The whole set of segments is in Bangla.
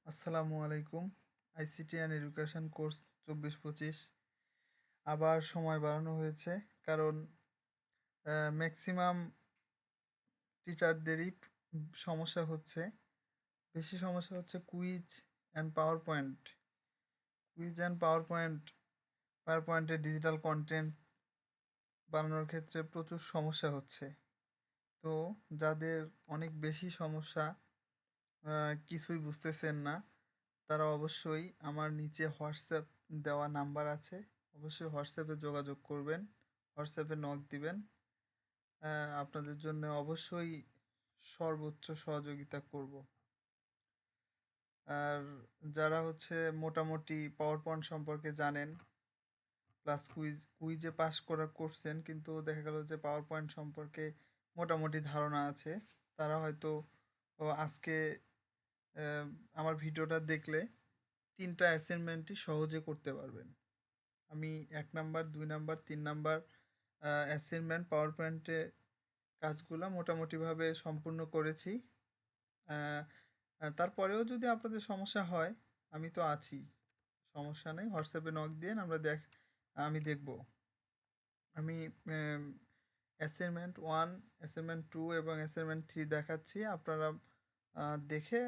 আসসালামু আলাইকুম। আইসিটি অ্যান্ড এডুকেশন কোর্স ২৪-২৫ আবার সময় বাড়ানো হয়েছে। কারণ ম্যাক্সিমাম টিচারদেরই সমস্যা হচ্ছে। বেশি সমস্যা হচ্ছে quiz and power point. Quiz and power পয়েন্টের ডিজিটাল কন্টেন্ট বানানোর ক্ষেত্রে প্রচুর সমস্যা হচ্ছে। তো যাদের অনেক বেশি সমস্যা, কিছুই বুঝতেছেন না, তারা অবশ্যই আমার নিচে হোয়াটসঅ্যাপ দেওয়া নাম্বার আছে। অবশ্যই হোয়াটসঅ্যাপে যোগাযোগ করবেন, হোয়াটসঅ্যাপে নক দিবেন। আপনাদের জন্য অবশ্যই সর্বোচ্চ সহযোগিতা করব। আর যারা হচ্ছে মোটামুটি পাওয়ার পয়েন্ট সম্পর্কে জানেন, প্লাস কুইজে পাস করছেন, কিন্তু দেখা গেল যে পাওয়ার পয়েন্ট সম্পর্কে মোটামুটি ধারণা আছে, তারা হয়তো আজকে আমার ভিডিওটা দেখলে 3টা অ্যাসাইনমেন্টই সহজে করতে পারবেন। আমি ১ নাম্বার, ২ নাম্বার, ৩ নাম্বার অ্যাসাইনমেন্ট পাওয়ার পয়েন্টে কাজগুলো মোটামুটিভাবে সম্পূর্ণ করেছি। তারপরেও যদি আপনাদের সমস্যা হয়, আমি তো আছি, সমস্যা নেই। হোয়াটসঅ্যাপে নক দিয়েন, আমি দেখব। আমি অ্যাসাইনমেন্ট 1, অ্যাসাইনমেন্ট 2 এবং অ্যাসাইনমেন্ট 3 দেখাচ্ছি। আপনারা দেখে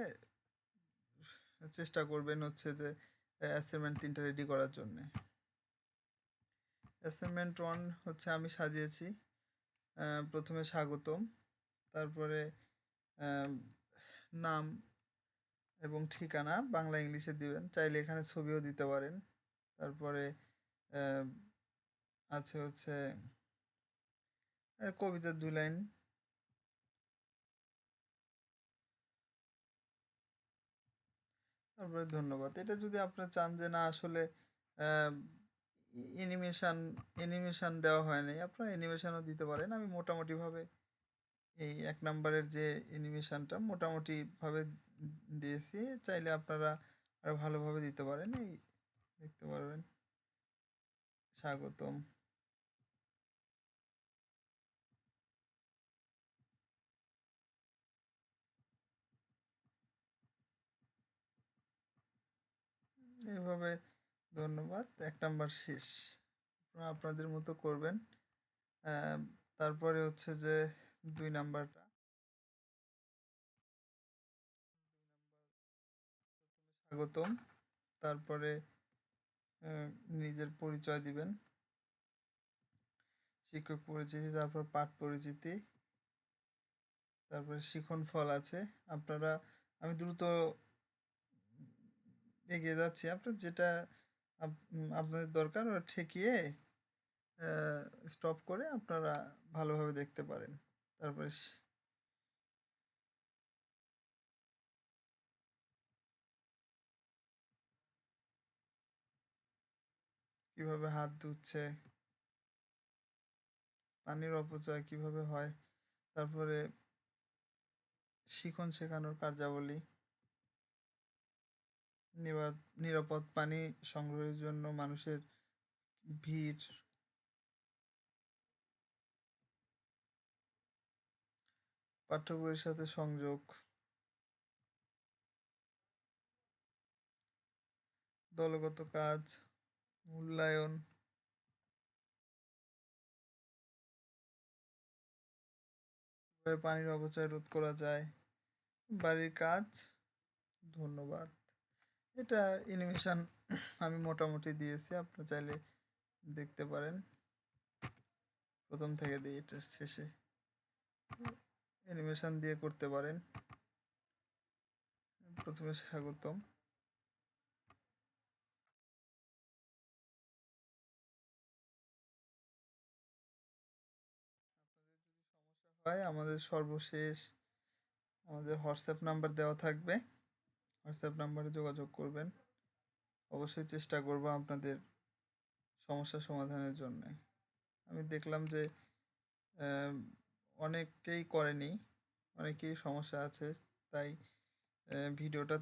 চেষ্টা করবেন হচ্ছে যে অ্যাসাইনমেন্ট 3টা রেডি করার জন্যে। অ্যাসাইনমেন্ট 1 হচ্ছে আমি সাজিয়েছি প্রথমে স্বাগতম, তারপরে নাম এবং ঠিকানা বাংলা ইংলিশে দিবেন, চাইলে এখানে ছবিও দিতে পারেন। তারপরে আছে হচ্ছে কবিতার 2 লাইন। তারপরে ধন্যবাদ। এটা যদি আপনারা চান যে না আসলে অ্যানিমেশন দেওয়া হয় নাই, আপনারা অ্যানিমেশনও দিতে পারেন। আমি মোটামুটিভাবে এই 1 নাম্বারের যে অ্যানিমেশনটা মোটামুটিভাবে দিয়েছি। চাইলে আপনারা আরও ভালোভাবে দিতে পারেন। এই দেখতে পারবেন, স্বাগতম। এভাবে ধন্যবাদ। 1 নাম্বার শেষ। আপনারা আপনাদের মতো করবেন। তারপরে হচ্ছে যে 2 নাম্বারটা, স্বাগতম। তারপরে নিজের পরিচয় দিবেন, শিক্ষক পরিচিতি, তারপর পাঠ পরিচিতি, তারপরে শিখন ফল আছে। আমি দ্রুত এগিয়ে যাচ্ছি। আপনার যেটা আপনাদের দরকার ওটা ঠেকিয়ে স্টপ করে আপনারা ভালোভাবে দেখতে পারেন। তারপরে কিভাবে হাত ধুচ্ছে, পানির অপচয় কিভাবে হয়, তারপরে শিখন শেখানোর কার্যাবলী, নিরাপদ পানি সংগ্রহের জন্য মানুষের ভিড়, পাঠ্য বইয়ের সাথে সংযোগ, দলগত কাজ, মূল্যায়ন, কিভাবে পানির অপচয় রোধ করা যায়, বাড়ির কাজ। ধন্যবাদ। এটা অ্যানিমেশন আমি মোটামুটি দিয়েছি, আপনি চাইলে দেখতে পারেন। প্রথম থেকে দিই, এটা শেষে অ্যানিমেশন দিয়ে করতে পারেন। প্রথমে স্বাগতম। হয় আমাদের সর্বশেষ আমাদের হোয়াটসঅ্যাপ নাম্বার দেওয়া থাকবে, হোয়াটসঅ্যাপ নাম্বারে যোগাযোগ করবেন। অবশ্যই চেষ্টা করব আপনাদের সমস্যা সমাধানের জন্য। আমি দেখলাম যে অনেকেই করেনি, অনেকেই সমস্যা আছে, তাই ভিডিওটা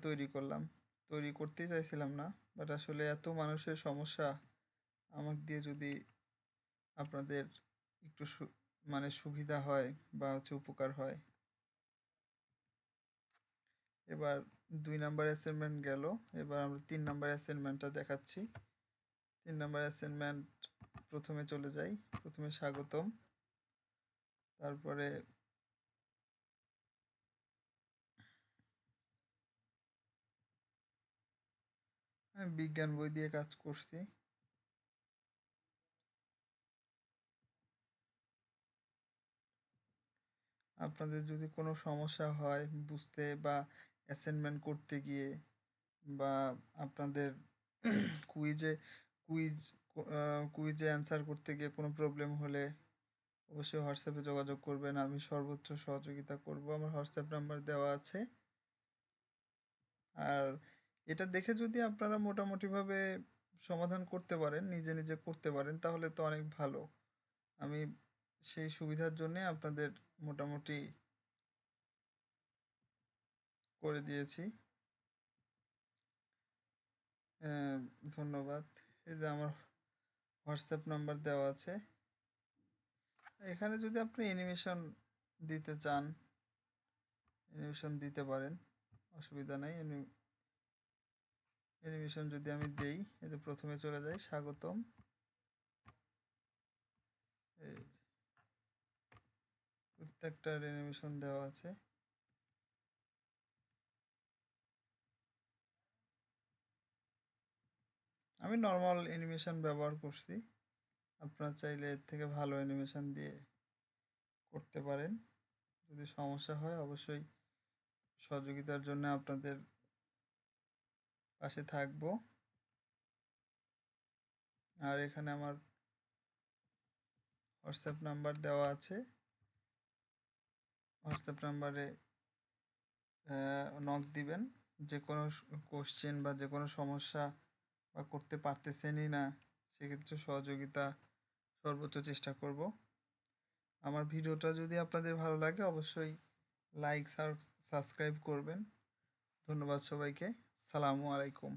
তৈরি করতেই চাইছিলাম না, বাট আসলে এত মানুষের সমস্যা, আমাকে দিয়ে যদি আপনাদের একটু মানে সুবিধা হয় বা হচ্ছে উপকার হয়। এবার 2 নাম্বার অ্যাসাইনমেন্ট গেল। এবার আমরা 3 নাম্বার অ্যাসাইনমেন্টটা দেখাচ্ছি। 3 নাম্বার অ্যাসাইনমেন্ট প্রথমে চলে যাই। প্রথমে স্বাগতম, তারপরে আমি বিজ্ঞান বই দিয়ে কাজ করছি। আপনাদের যদি কোনো সমস্যা হয় বুঝতে বা অ্যাসাইনমেন্ট করতে গিয়ে, বা আপনাদের কুইজে কুইজ কুইজে অ্যান্সার করতে গিয়ে কোনো প্রবলেম হলে অবশ্যই হোয়াটসঅ্যাপে যোগাযোগ করবেন। আমি সর্বোচ্চ সহযোগিতা করব। আমার হোয়াটসঅ্যাপ নাম্বার দেওয়া আছে। আর এটা দেখে যদি আপনারা মোটামুটিভাবে সমাধান করতে পারেন, নিজে নিজে করতে পারেন, তাহলে তো অনেক ভালো। আমি সেই সুবিধার জন্যে আপনাদের মোটামুটি করে দিয়েছি। ধন্যবাদ। এই যে আমার হোয়াটসঅ্যাপ নাম্বার দেওয়া আছে। এখানে যদি আপনি অ্যানিমেশন দিতে চান, অ্যানিমেশন দিতে পারেন, অসুবিধা নাই। অ্যানিমেশন যদি আমি দেই, এই যে প্রথমে চলে যাই স্বাগতম, এই প্রত্যেকটার অ্যানিমেশন দেওয়া আছে। আমি নর্মাল অ্যানিমেশন ব্যবহার করছি। আপনারা চাইলে এর থেকে ভালো অ্যানিমেশন দিয়ে করতে পারেন। যদি সমস্যা হয় অবশ্যই সহযোগিতার জন্য আপনাদের পাশে থাকবো। আর এখানে আমার হোয়াটসঅ্যাপ নাম্বার দেওয়া আছে। হোয়াটসঅ্যাপ নাম্বারে নক দিবেন। যে কোনো কোশ্চেন বা যে কোনো সমস্যা বা করতে পারতেছেনই না, সেক্ষেত্রে সহযোগিতা সর্বোচ্চ চেষ্টা করব। আমার ভিডিওটা যদি আপনাদের ভালো লাগে অবশ্যই লাইক সাবস্ক্রাইব করবেন। ধন্যবাদ সবাইকে। সালামু আলাইকুম।